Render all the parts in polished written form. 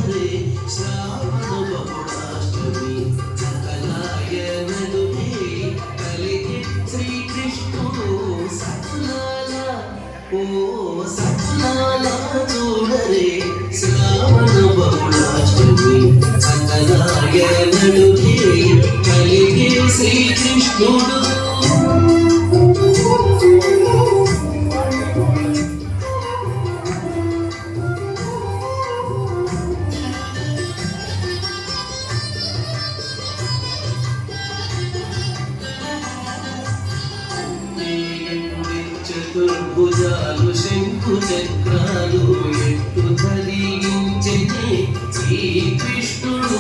చూడరే శ్రావణ బహుళాష్టమి సకలాయనదునే కలిగే శ్రీకృష్ణుడు సకులాల ఓ సకులాల చూడరే శ్రావణ బహుళాష్టమి సకలాయనదునే కలిగే శ్రీకృష్ణుడు చతుర్భుజాలు శంకు చక్రాలు ఎట్టు ధరించని శ్రీకృష్ణుడు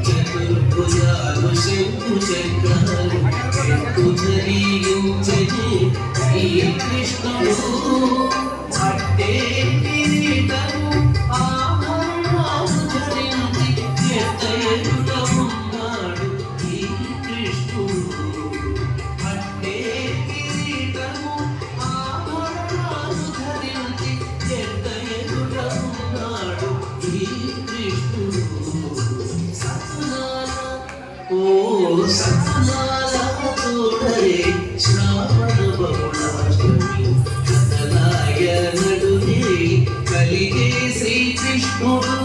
చతుర్భుజాలు శంకు చక్రాలు ఎట్టు ధరించని శ్రీకృష్ణుడు అట్టే కిరీటము ఆభరణాలు ధరించి ఎత్తయుట ఉన్నాడు ఈ కృష్ణుడు సకులాల చూడరే శ్రావణ బహుళాష్టమి సకలాయనదునే కలిగే శ్రీకృష్ణుడు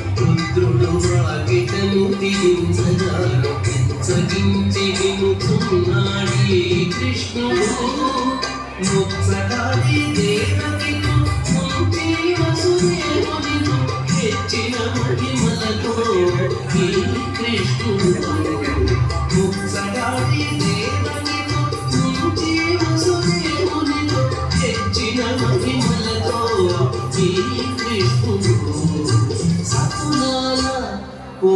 రుద్రుడు వాకిటను తీయించగాను సగించి వినుతున్నాడే కృష్ణుడు ముచ్చటాది దేవతకు ముంచి వసుదేవునితో హెచ్చిన మహిమలతో ఈ కృష్ణుడు ముచ్చటాది దేవతకు ముంచి వసుదేవునితో హెచ్చిన మహిమలతో ఈ కృష్ణుడు సకులాల ఓ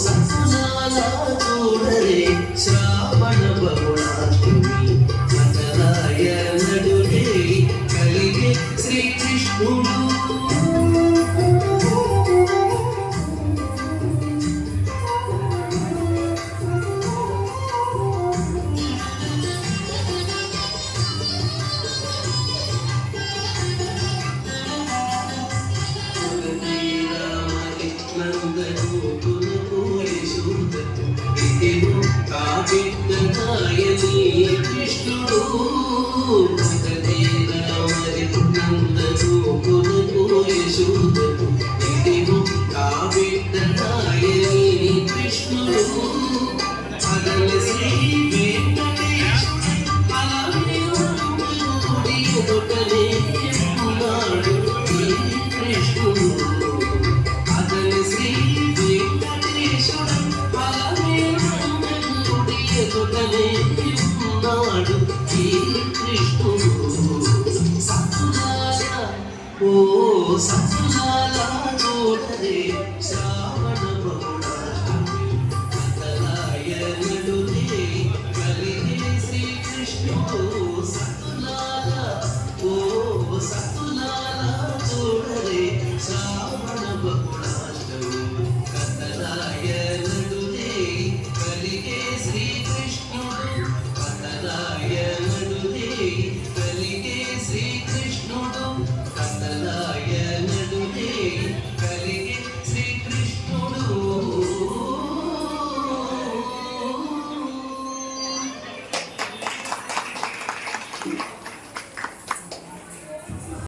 సకులాల చూడరే శ్రావణ బహుళాష్టమి సకలాయనదునే కలిగే శ్రీకృష్ణుడు కావిడ్డనాయని కృష్ణుడు నందను కొనుకు యశోదకు ఇదిగో కావిడ్డనాయని కృష్ణుడు అదల శ్రీ వెంకటేశుడు అలవిడి ఒకనే ఉన్నాడు ఈ కృష్ణుడు అదల శ్రీ వెంకటేశుడు ఉన్నాడు ఈ కృష్ణుడు సకులాల ఓ సకులాల చూడరే